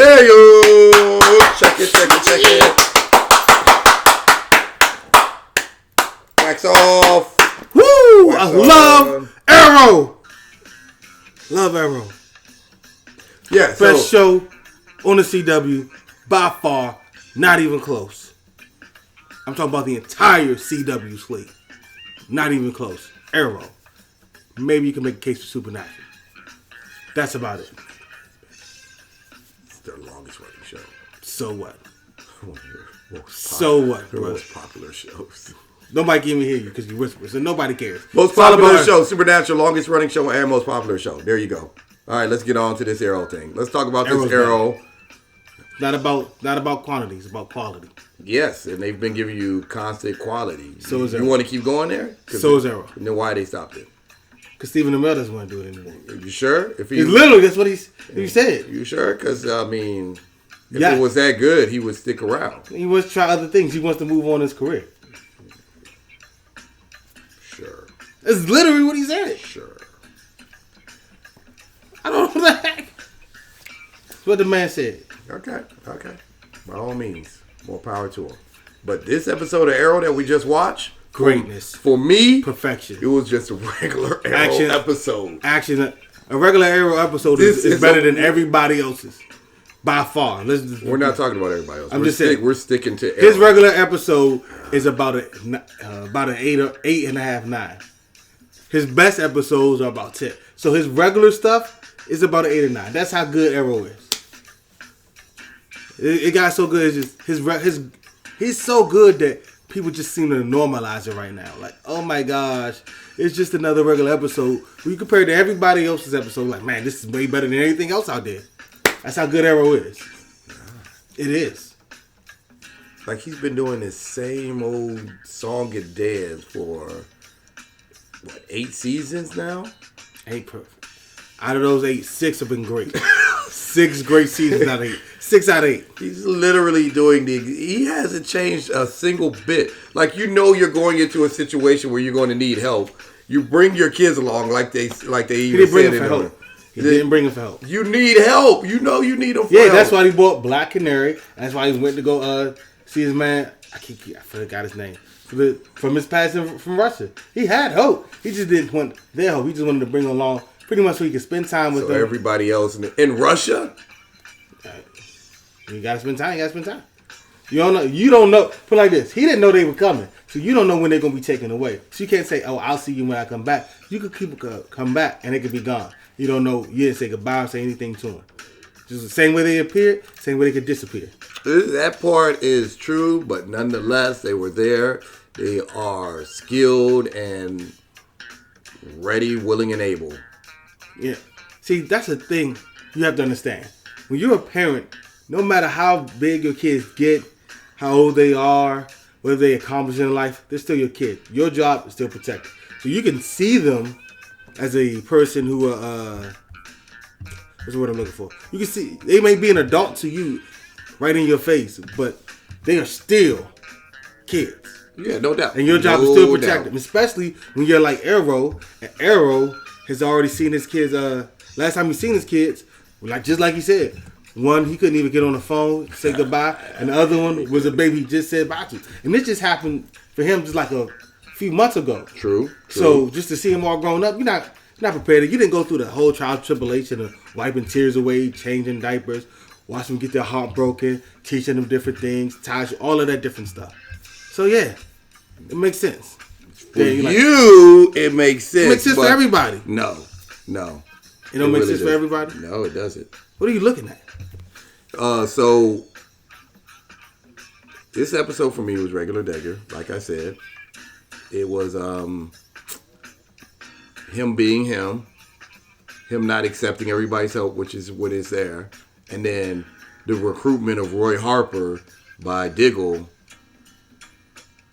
Hey yo! Check it. Wax off. Woo! Wax I off. love Arrow. Love Arrow. Yeah, Best show on the CW by far. Not even close. I'm talking about the entire CW slate. Not even close. Arrow. Maybe you can make a case for Supernatural. That's about it. It's their longest running show. So what? Their most popular shows. Nobody can even hear you because you whisper, so nobody cares. Most popular show, Supernatural, longest running show, and most popular show. There you go. All right, let's get on to this Arrow thing. Let's talk about this Arrow. Not about quantity, it's about quality. Yes, and they've been giving you constant quality. So is Arrow. You want to keep going there? So is Arrow. And then why they stopped it? Because Stephen Amell doesn't want to do it anymore. You sure? He's literally, that's what he said. You sure? Because, I mean, if it was that good, he would stick around. He wants to try other things. He wants to move on in his career. Sure. That's literally what he said. Sure. I don't know what the heck. That's what the man said. Okay. By all means, more power to him. But this episode of Arrow that we just watched, greatness. For me, perfection. It was just a regular Arrow episode. A regular Arrow episode is better than everybody else's. By far. We're not talking about everybody else. I'm just saying. We're sticking to Arrow. His regular episode is about an 8.5, 9. His best episodes are about 10. So his regular stuff is about an 8 or 9. That's how good Arrow is. It got so good. It's just he's so good that people just seem to normalize it right now. Like, oh my gosh, it's just another regular episode. When you compare it to everybody else's episode, like, man, this is way better than anything else out there. That's how good Arrow is. It is. Like, he's been doing this same old song and dance for, 8 seasons now? 8 perfect. Out of those 8, 6 have been great. 6 great seasons out of 8. 6 out of 8. He's literally doing he hasn't changed a single bit. Like, you're going into a situation where you're going to need help. You bring your kids along like they even said it. He didn't bring him for help. You need help. You know you need him for help. Yeah, that's why he bought Black Canary. That's why he went to go see his man. I forgot his name. From his passing from Russia. He had hope. He just didn't want their hope. He just wanted to bring them along pretty much so he could spend time with them. So everybody else in Russia? You gotta spend time. You don't know. Put it like this. He didn't know they were coming. So you don't know when they're going to be taken away. So you can't say, oh, I'll see you when I come back. You could come back and they could be gone. You don't know. You didn't say goodbye or say anything to them. Just the same way they appeared, same way they could disappear. That part is true, but nonetheless, they were there. They are skilled and ready, willing, and able. Yeah. See, that's the thing you have to understand. When you're a parent, no matter how big your kids get, how old they are, whether they accomplish in life, they're still your kid. Your job is still protected. So you can see them as a person who, what's the word I'm looking for? You can see, they may be an adult to you right in your face, but they are still kids. Yeah, no doubt. And your job is still protect them, especially when you're like Arrow, and Arrow has already seen his kids, last time he seen his kids, just like he said, one, he couldn't even get on the phone, say goodbye, and the other one was a baby he just said bye to. And this just happened for him just like a few months ago. True. So just to see him all grown up, you're not prepared. You didn't go through the whole trial tribulation of wiping tears away, changing diapers, watching them get their heart broken, teaching them different things, all of that different stuff. So yeah, it makes sense. For it makes sense. It makes sense for everybody. No. It don't make sense for everybody? No, it doesn't. What are you looking at? So this episode for me was regular Degger, like I said. It was him being him not accepting everybody's help, which is what is there, and then the recruitment of Roy Harper by Diggle,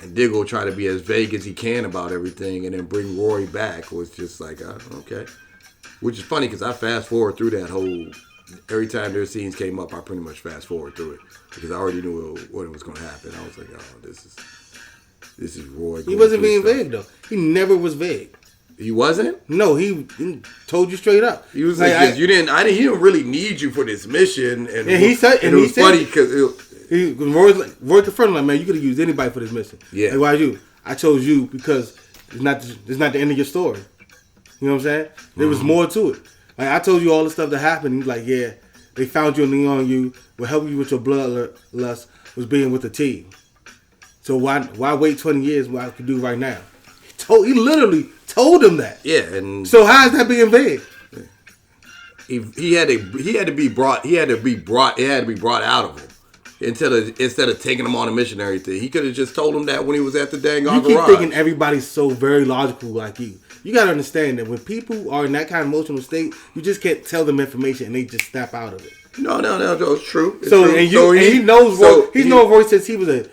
and Diggle try to be as vague as he can about everything, and then bring Roy back was just like, okay. Which is funny because I fast forward through that whole. Every time their scenes came up, I pretty much fast forward through it because I already knew what was going to happen. I was like, oh, this is Roy. He wasn't being vague though. He never was vague. He wasn't. No, he told you straight up. He was like, he didn't really need you for this mission. And he said, and it was funny because Roy confronted him, like, man, you could have used anybody for this mission. Yeah. Like, why you? I chose you because it's not the end of your story. You know what I'm saying? There was more to it. Like, I told you all the stuff that happened. He's like, yeah, they found you and leaned on you. What helped you with your bloodlust was being with the team. So why wait 20 years? What I could do right now? He literally told him that. Yeah, and so how is that being vague? He had to be brought out of him instead of taking him on a missionary thing. He could have just told him that when he was at the dang garage. You keep thinking everybody's so very logical like you. You gotta understand that when people are in that kind of emotional state, you just can't tell them information and they just snap out of it. No, it's true. It's so true. And he knows Roy. He's known Roy since he was a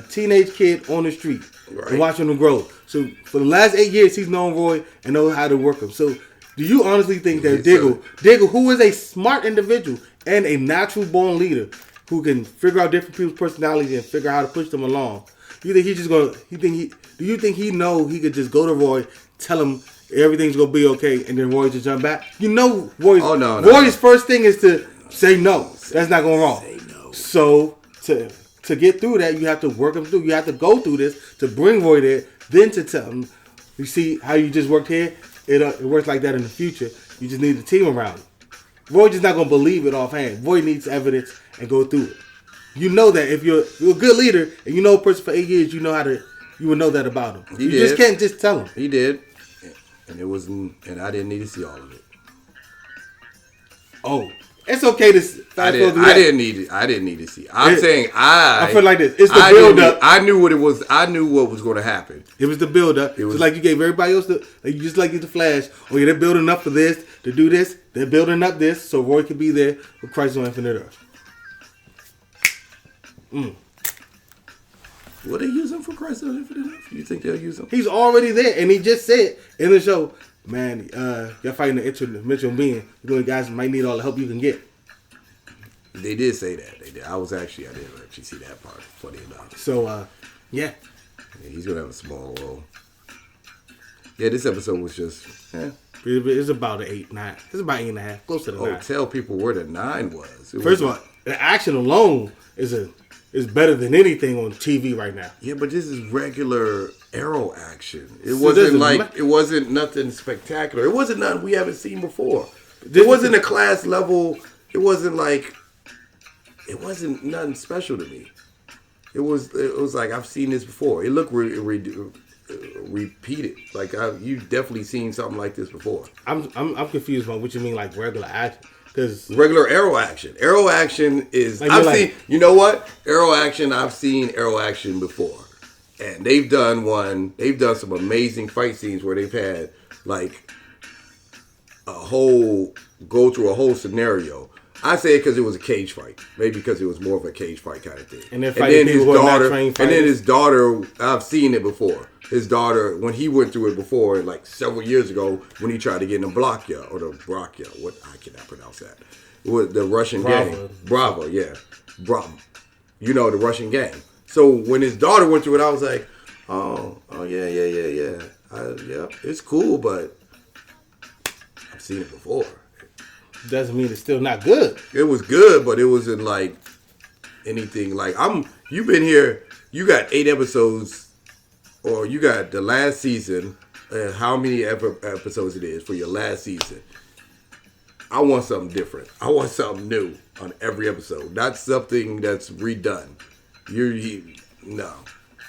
teenage kid on the street and watching him grow. So for the last 8 years, he's known Roy and knows how to work him. So do you honestly think that Diggle, who is a smart individual and a natural born leader, who can figure out different people's personalities and figure out how to push them along, you think he's just gonna? Do you think he know he could just go to Roy, tell him everything's gonna be okay, and then Roy just jump back? You know, Roy's first thing is to say no. That's not going wrong. Say no. So to get through that, you have to work him through. You have to go through this to bring Roy there, then to tell him, you see how you just worked here? It works like that in the future. You just need a team around him. Roy just not gonna believe it offhand. Roy needs evidence and go through it. You know that if you're a good leader and you know a person for 8 years, you would know that about him. You just can't just tell him. He did, and I didn't need to see all of it. Oh, it's okay to. I didn't need to see. I feel like this. It's the build up. I knew what it was. I knew what was going to happen. It was the build up. It was like you gave everybody else just like the Flash. Oh yeah, they're building up for this to do this. They're building up this so Roy could be there with Christ on Infinite Earth. Will they use him for Christ on Infinite Earth? You think they'll use him? He's already there, and he just said in the show, man, you're fighting the interdimensional being. You guys might need all the help you can get. They did say that. They did. I didn't actually see that part. Funny enough. So, yeah, he's gonna have a small role. Yeah, this episode was just. It's about an 8, 9. It's about 8.5, close to the 9. Tell people where the 9 was. First of all, the action alone is better than anything on TV right now. Yeah, but this is regular Arrow action. It wasn't nothing spectacular. It wasn't nothing we haven't seen before. It wasn't a class level. It wasn't nothing special to me. It was like I've seen this before. It looked repeated. Like you've definitely seen something like this before. I'm confused about what you mean like regular action. Because regular Arrow action. Arrow action is I've seen. You know what? Arrow action. I've seen Arrow action before, and they've done some amazing fight scenes where they've had like go through a whole scenario. I say it because it was a cage fight. Maybe because it was more of a cage fight kind of thing. And then his daughter, I've seen it before. His daughter, when he went through it before, like several years ago, when he tried to get in the Blokya, or the Brokya, what I cannot pronounce that. It was the Russian gang. Bravo, yeah. Bravo. You know, the Russian gang. So when his daughter went through it, I was like, oh, yeah. Yeah, it's cool, but I've seen it before. Doesn't mean it's still not good. It was good, but it wasn't like anything like you've been here, you got 8 episodes, or you got the last season, how many episodes it is for your last season. I want something different. I want something new on every episode, not something that's redone. No.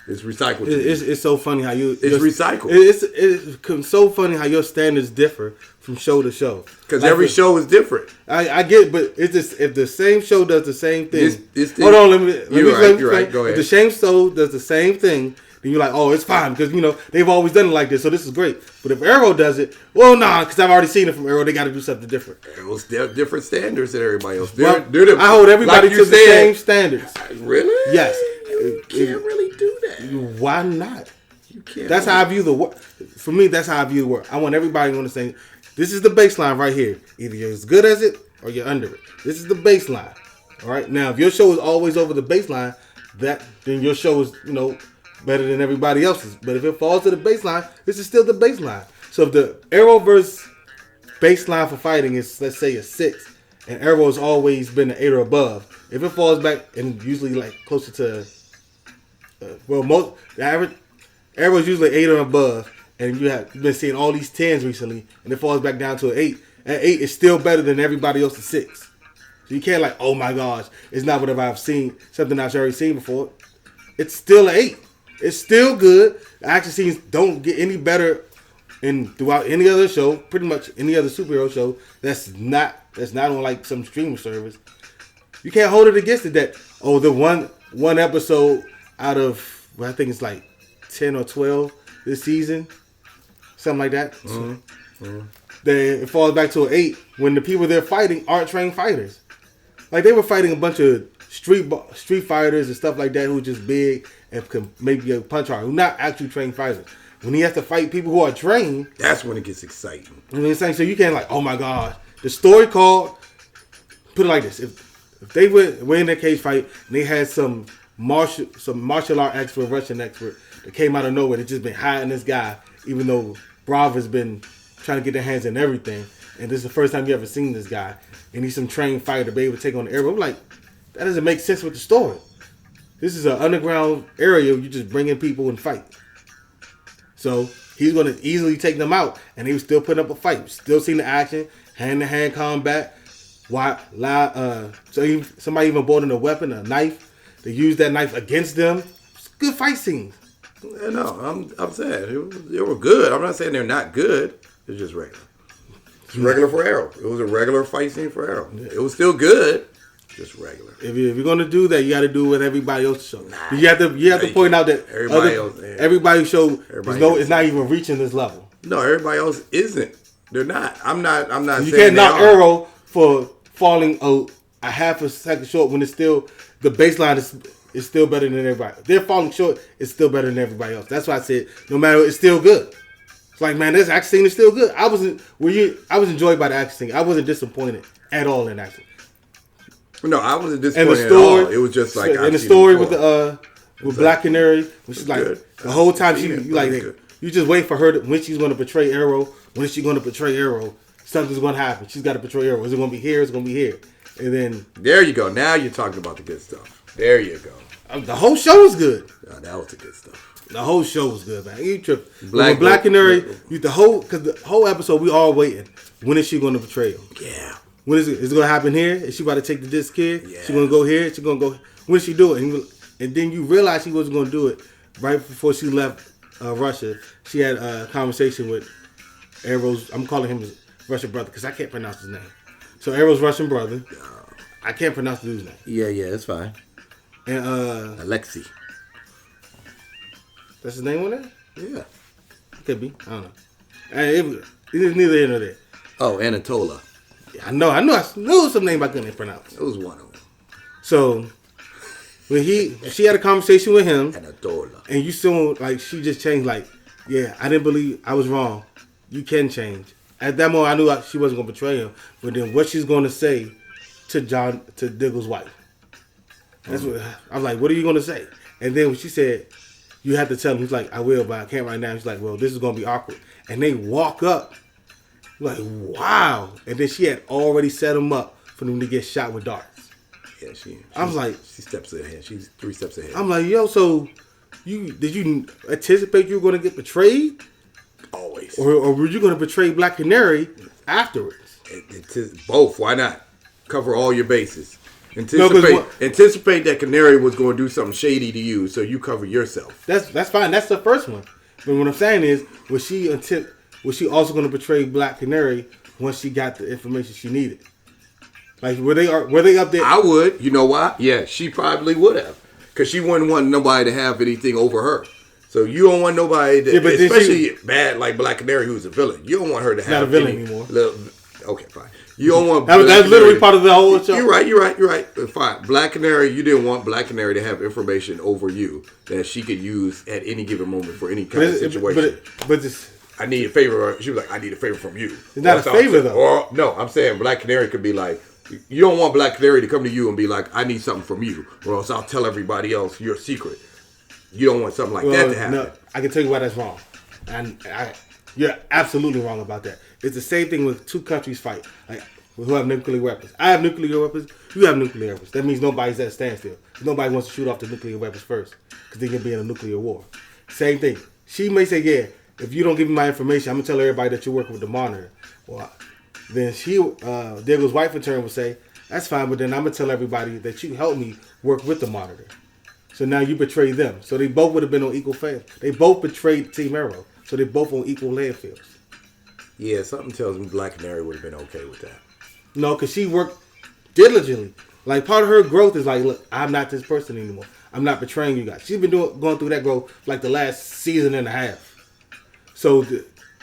It's recycled. It's so funny how you. It's recycled. It's so funny how your standards differ from show to show. Because every show is different. I get it, but it's just if the same show does the same thing. Hold on, let me. You're right. Go ahead. If the same show does the same thing, then you're like, oh, it's fine because they've always done it like this, so this is great. But if Arrow does it, well, nah, because I've already seen it from Arrow. They got to do something different. Arrow's different standards than everybody else. I hold everybody to the same standards. Really? Yes. You can't really do that. Why not? You can't. That's how I view the work. For me, that's how I view the work. I want everybody to understand. This is the baseline right here. Either you're as good as it or you're under it. This is the baseline. All right. Now, if your show is always over the baseline, then your show is better than everybody else's. But if it falls to the baseline, this is still the baseline. So if the Arrowverse baseline for fighting is, let's say, a 6, and Arrow has always been an 8 or above, if it falls back, and usually like closer to, most the average Arrow's usually 8 or above, and you've been seeing all these 10s recently, and it falls back down to an 8. At 8, it's still better than everybody else's 6. So you can't like, oh my gosh, it's not whatever I've seen, something I've already seen before. It's still an 8. It's still good. The action scenes don't get any better throughout any other show, pretty much any other superhero show that's not on like some streaming service. You can't hold it against it that, the one episode out of, well, I think it's like 10 or 12 this season, something like that. Then it falls back to an 8 when the people they're fighting aren't trained fighters. Like they were fighting a bunch of street fighters and stuff like that who are just big and can maybe punch hard, who are not actually trained fighters. When he has to fight people who are trained, that's when it gets exciting. You know what I'm saying? So you can't like, oh my god, the story called. Put it like this: if they were in a cage fight and they had some martial art expert, Russian expert that came out of nowhere, that just been hiding this guy, even though Bravo's been trying to get their hands in everything, and this is the first time you ever seen this guy, and he's some trained fighter to be able to take on the Arrow. I'm like, that doesn't make sense with the story. This is an underground area. You just bring in people and fight. So he's going to easily take them out, and he was still putting up a fight. Still seeing the action, hand-to-hand combat. Somebody even brought in a weapon, a knife. They used that knife against them. It's good fight scenes. Yeah, no, I'm saying they were good. I'm not saying they're not good. It's just regular. It's regular for Arrow. It was a regular fight scene for Arrow. It was still good. Just regular. If you're gonna do that, you got to do it with everybody else's show. You have to point out that everybody's show is not even reaching this level. No, everybody else isn't. They're not. I'm not. You can't knock Arrow for falling a half a second short when it's still the baseline is still better than everybody. They're falling short. It's still better than everybody else. That's why I said no matter, it's still good. It's like, man, this action scene is still good. I was enjoyed by the action scene. I wasn't disappointed at all in action. No, I wasn't disappointed at all. It was just like, and the story with Black Canary, which is like good. The whole time you just wait for her when she's going to betray Arrow. When is she going to betray Arrow? Something's going to happen. She's got to betray Arrow. Is it going to be here? It's going to be here. And then there you go. Now you're talking about the good stuff. There you go. The whole show was good. No, that was the good stuff. The whole show was good, man. You tripped. Black Canary, because the whole episode we all waiting. When is she going to betray him? Yeah. When is it? Is it going to happen here? Is she about to take this kid? Yeah. She going to go here? She going to go? When is she do it? And then you realize she wasn't going to do it right before she left Russia. She had a conversation with Arrow's. I'm calling him his Russian brother because I can't pronounce his name. So Arrow's Russian brother. I can't pronounce the dude's name. Yeah, it's fine. And Alexei. That's his name on there? Yeah. Could be. I don't know. It's neither here nor there. Oh, Anatola. Yeah, I knew some name I couldn't pronounce. It was one of them. So when she had a conversation with him, Anatola, and you saw like she just changed. Like, yeah, I didn't believe I was wrong. You can change. At that moment, I knew she wasn't gonna betray him. But then what she's gonna say to Diggle's wife? That's what I was like. What are you gonna say? And then when she said, "You have to tell him," he's like, "I will, but I can't right now." She's like, "Well, this is gonna be awkward." And they walk up, like, wow. And then she had already set him up for them to get shot with darts. Yeah, I was like, she steps ahead. She's 3 steps ahead. I'm like, yo, so did you anticipate you were gonna get betrayed? Always. Or were you gonna betray Black Canary afterwards? It's both. Why not? Cover all your bases. Anticipate that Canary was going to do something shady to you, so you cover yourself. That's fine. That's the first one. But what I'm saying is, was she also going to betray Black Canary once she got the information she needed? Like, were they up there? I would. You know why? Yeah, she probably would have, because she wouldn't want nobody to have anything over her. So you don't want nobody, especially bad like Black Canary, who's a villain. You don't want her to have not a villain anymore. Okay, fine. You don't want that's literally part of the whole show. You're right. Fine. Black Canary, you didn't want Black Canary to have information over you that she could use at any given moment for any kind of situation. But I need a favor. She was like, I need a favor from you. It's not a favor though. Or no, I'm saying Black Canary could be like, you don't want Black Canary to come to you and be like, I need something from you, or else I'll tell everybody else your secret. You don't want something like that to happen. No, I can tell you why that's wrong. And you're absolutely wrong about that. It's the same thing with two countries fight, like who have nuclear weapons. I have nuclear weapons. You have nuclear weapons. That means nobody's at a standstill. Nobody wants to shoot off the nuclear weapons first because they can be in a nuclear war. Same thing. She may say, yeah, if you don't give me my information, I'm going to tell everybody that you're working with the monitor. Well, then Diego's wife in turn would say, that's fine, but then I'm going to tell everybody that you helped me work with the monitor. So now you betray them. So they both would have been on equal fame. They both betrayed Team Arrow. So they both on equal landfills. Yeah, something tells me Black Canary would have been okay with that. No, because she worked diligently. Like, part of her growth is like, look, I'm not this person anymore. I'm not betraying you guys. She's been going through that growth like the last season and a half. So,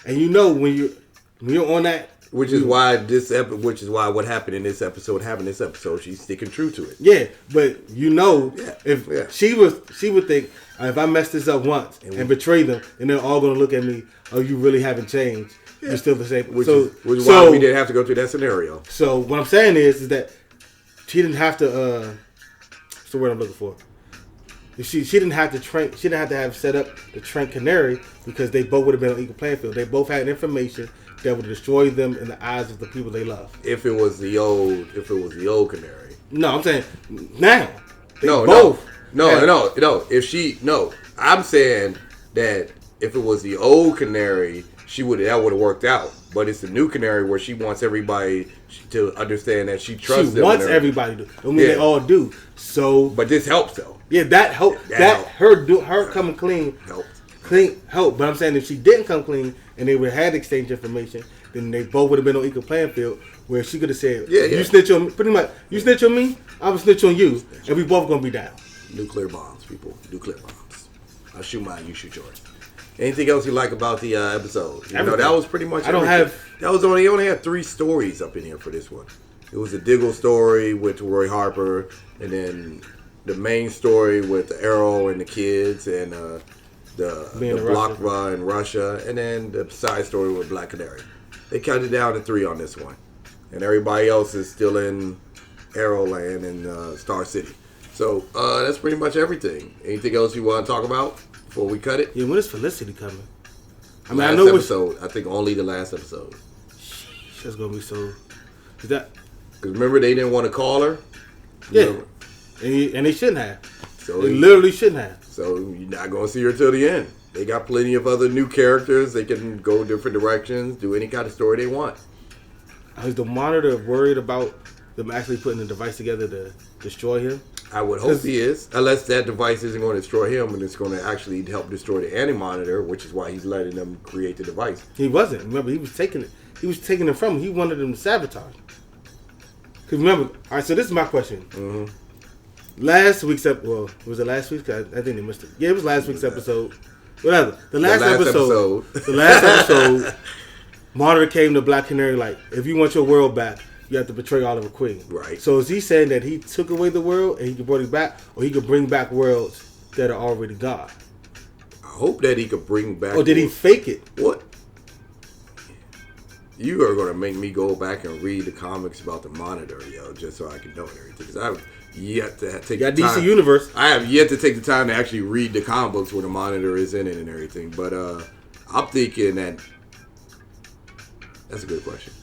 and you know when you're on that, which is why what happened in this episode happened in this episode. She's sticking true to it. Yeah, but she would think if I mess this up once and betray them, and they're all gonna look at me, oh, you really haven't changed. Yeah. You're still the same. Which is why we didn't have to go through that scenario. So what I'm saying is that she didn't have to. What's the word I'm looking for? She didn't have to train. She didn't have to have set up the train Canary because they both would have been on equal playing field. They both had information that would destroy them in the eyes of the people they love. If it was the old Canary. No, I'm saying now. No. I'm saying that if it was the old Canary, that would have worked out. But it's the new Canary where she wants everybody to understand that she trusts them. She wants everybody to. I mean, they all do. So, but this helps though. Yeah, that helped. Her coming clean helped. But I'm saying if she didn't come clean and they would have had exchange information, then they both would have been on equal playing field. Where she could have said, "You snitch on me." Pretty much, you snitch on me, I'm gonna snitch on you, and we both gonna be down. Nuclear bombs, people. Nuclear bombs. I'll shoot mine. You shoot yours. Anything else you like about the episode? You know, that was pretty much. He only had 3 stories up in here for this one. It was a Diggle story with Roy Harper, and then the main story with the Arrow and the kids, and the Blokva in Russia, and then the side story with Black Canary. They cut it down to 3 on this one, and everybody else is still in Arrowland and Star City. So that's pretty much everything. Anything else you want to talk about before we cut it? Yeah, when is Felicity coming? I mean, I know episode. I think only the last episode. That's gonna be so. Is that? Because remember they didn't want to call her. Yeah, and they shouldn't have. So they literally shouldn't have. So you're not gonna see her till the end. They got plenty of other new characters. They can go different directions, do any kind of story they want. Is the Monitor worried about them actually putting the device together to destroy him? I would hope he is. Unless that device isn't going to destroy him and it's going to actually help destroy the Anti-Monitor, which is why he's letting them create the device. He wasn't. Remember, he was taking it. He was taking it from him. He wanted them to sabotage. Because remember, all right, so this is my question. Mm-hmm. Last week's episode, was it last week? I think they missed it. Yeah, it was last week's episode. Whatever. The last episode, Monitor came to Black Canary like, if you want your world back, you have to betray Oliver Queen. Right. So is he saying that he took away the world and he could bring it back, or he could bring back worlds that are already gone? I hope that he could bring back. Or did he fake it? What? You are going to make me go back and read the comics about the Monitor, just so I can know everything. Because I've yet to take the time. DC Universe. I have yet to take the time to actually read the comic books where the Monitor is in it and everything. But I'm thinking that that's a good question.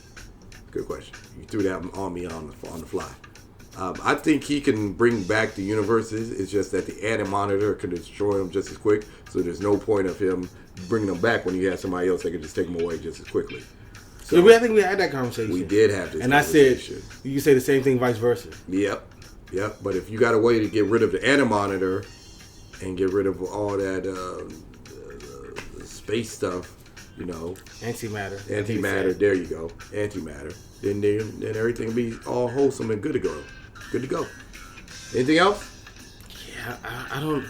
Good question. You threw that on me on the fly. I think he can bring back the universes. It's just that the Anti-Monitor can destroy them just as quick. So there's no point of him bringing them back when you have somebody else that can just take them away just as quickly. So I think we had that conversation. We did have this and conversation. I said, you can say the same thing vice versa. Yep. But if you got a way to get rid of the Anti-Monitor and get rid of all that space stuff, Antimatter, there you go. Antimatter. Then everything will be all wholesome and good to go. Anything else? Yeah, I don't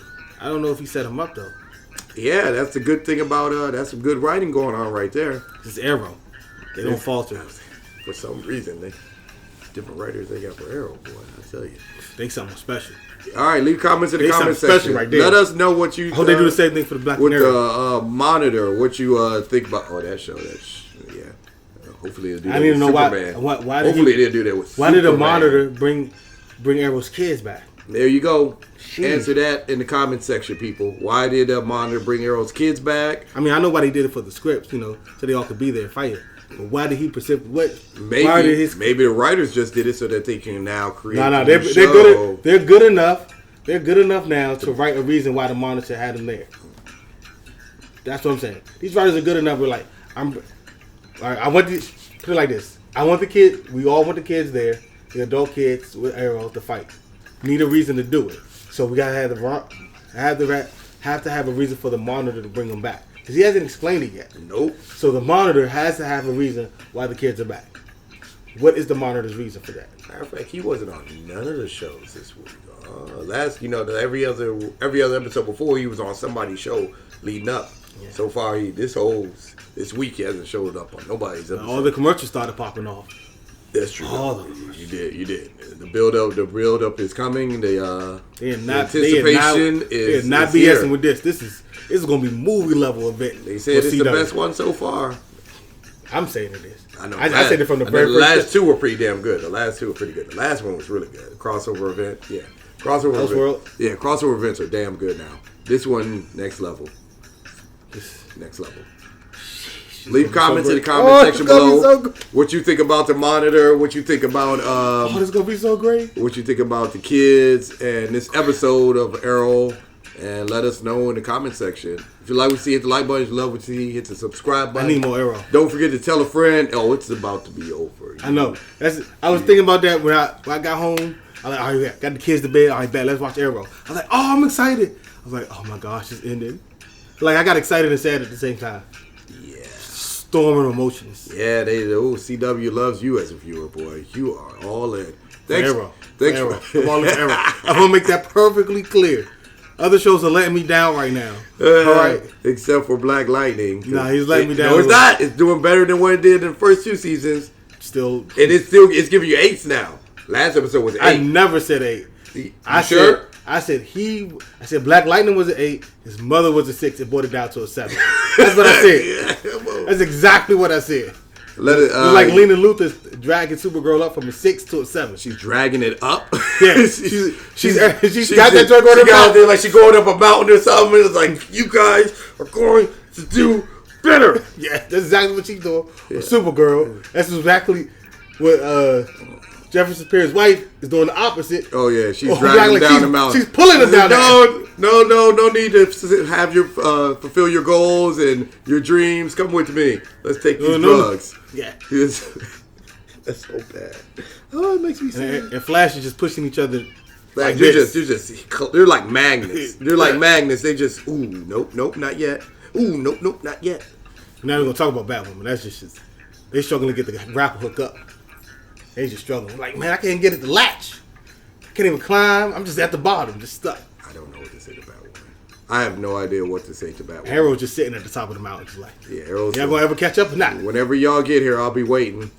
know if he set him up though. Yeah, that's the good thing about that's some good writing going on right there. It's Arrow. They don't falter. For some reason, different writers they got for Arrow, boy. I tell you, they something special. All right, leave comments in the comment section. Right there. Let us know what you. I hope they do the same thing for the Black Canary. With the Monitor, what you think about? Oh, that show. Yeah. Hopefully they'll do that with Superman. Why Hopefully they'll do that with Superman. Why did the Monitor bring Arrow's kids back? There you go. Jeez. Answer that in the comment section, people. Why did Monitor bring Arrow's kids back? I mean, I know why they did it for the scripts, so they all could be there fighting. But why did he Maybe the writers just did it so that they can now create. No, they're good. They're good enough. They're good enough now to write a reason why the Monitor had him there. That's what I'm saying. These writers are good enough. We're like, I want to put it like this. I want the kid. We all want the kids there, the adult kids with Arrow to fight. Need a reason to do it. So we gotta have a reason for the Monitor to bring them back. Because he hasn't explained it yet. Nope. So the Monitor has to have a reason why the kids are back. What is the Monitor's reason for that? Matter of fact, he wasn't on none of the shows this week. Every other episode before, he was on somebody's show leading up. Yeah. So far, this week he hasn't showed up on nobody's episode. All the commercials started popping off. That's true. All of them. You did. The build up is coming. The anticipation is not BSing here. With this. This is going to be movie level event. They said it's the best one so far. I'm saying it is. I know. I said it from the very first. The last two were pretty damn good. The last two were pretty good. The last one was really good. The crossover event, yeah. Crossover events are damn good now. This one, next level. Next level. Leave comments in the comment section below. What you think about the Monitor? What you think about this is gonna be so great. What you think about the kids and this episode of Arrow? And let us know in the comment section. If you like what you see, hit the like button. If you love what you see, hit the subscribe button. I need more Arrow. Don't forget to tell a friend. Oh, it's about to be over. I know. I was thinking about that when I got home. I was like, all right, got the kids to bed. All right, bet, let's watch Arrow. I was like, oh, I'm excited. I was like, oh my gosh, it's ending. Like, I got excited and sad at the same time. Yeah. Storm of emotions. Yeah, CW loves you as a viewer, boy. You are all in. Thanks. Arrow. I'm all in Arrow. I'm going to make that perfectly clear. Other shows are letting me down right now. All right. Except for Black Lightning. Nah, he's letting me down. No, it's not. It's doing better than what it did in the first two seasons. Still. And it's giving you 8s now. Last episode was 8. I never said 8. I said Black Lightning was an 8. His mother was a 6. It brought it down to a 7. That's what I said. That's exactly what I said. It's like Lena Luthor's dragging Supergirl up from a 6 to a 7. She's dragging it up. Yeah, she's got that drug on her out there like she's going up a mountain or something. It's like, you guys are going to do better. Yeah, that's exactly what she's doing. Yeah. Supergirl. That's exactly what Jefferson Pierce's wife is doing the opposite. Oh yeah, she's dragging down the mountain. She's pulling him down. No need to have your fulfill your goals and your dreams. Come with me. Let's take these drugs. Yeah, that's so bad. Oh, it makes me sad. And Flash is just pushing each other. Like they're like magnets. They're like magnets. They just nope, not yet. Nope, not yet. Now we're gonna talk about Batwoman. That's just they struggling to get the grapple hook up. They just struggling. I'm like, man, I can't get it to latch. I can't even climb. I'm just at the bottom, just stuck. I don't know what to say to Batwoman. I have no idea what to say to Batwoman. Arrow's just sitting at the top of the mountain, just like, Arrow's. Y'all gonna ever catch up or not? Whenever y'all get here, I'll be waiting.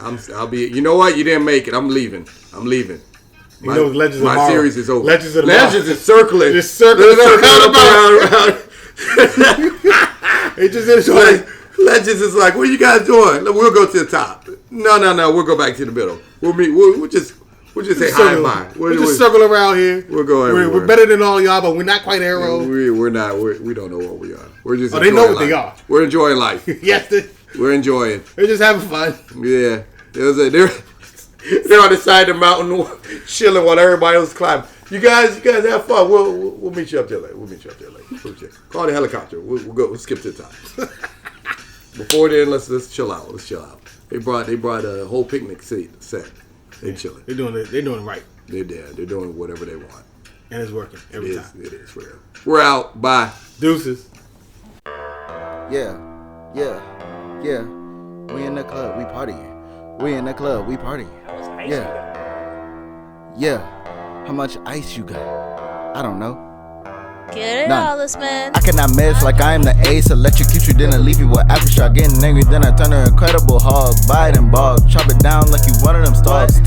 I'll be. You know what? You didn't make it. I'm leaving. My series is over. Legends is circling. Just circling around. It just is like. Legends is like, what are you guys doing? We'll go to the top. No. We'll go back to the middle. We'll meet. We'll just say hi and bye. We'll just circle around here. We'll go everywhere. We're better than all y'all, but we're not quite Arrow. We're not. We don't know what we are. We're just. They know what they are. We're enjoying life. Yes, we're enjoying. They're just having fun. Yeah, they're on the side of the mountain, chilling while everybody else climbing. You guys have fun. We'll meet you up there later. Call the helicopter. We'll go. We'll skip to the top. Before then, let's chill out. They brought a whole picnic set. They chilling. They're doing it right. They're doing whatever they want. And it's working every time. It is real. We're out. Bye. Deuces. Yeah. We in the club, we partying. Yeah. How much ice you got? I don't know. Get it, Alice, man. I cannot miss like I am the ace. Electrocute you, then I leave you with aftershock. Getting angry, then I turn to Incredible Hulk. Bite and bog, chop it down like you one of them stars.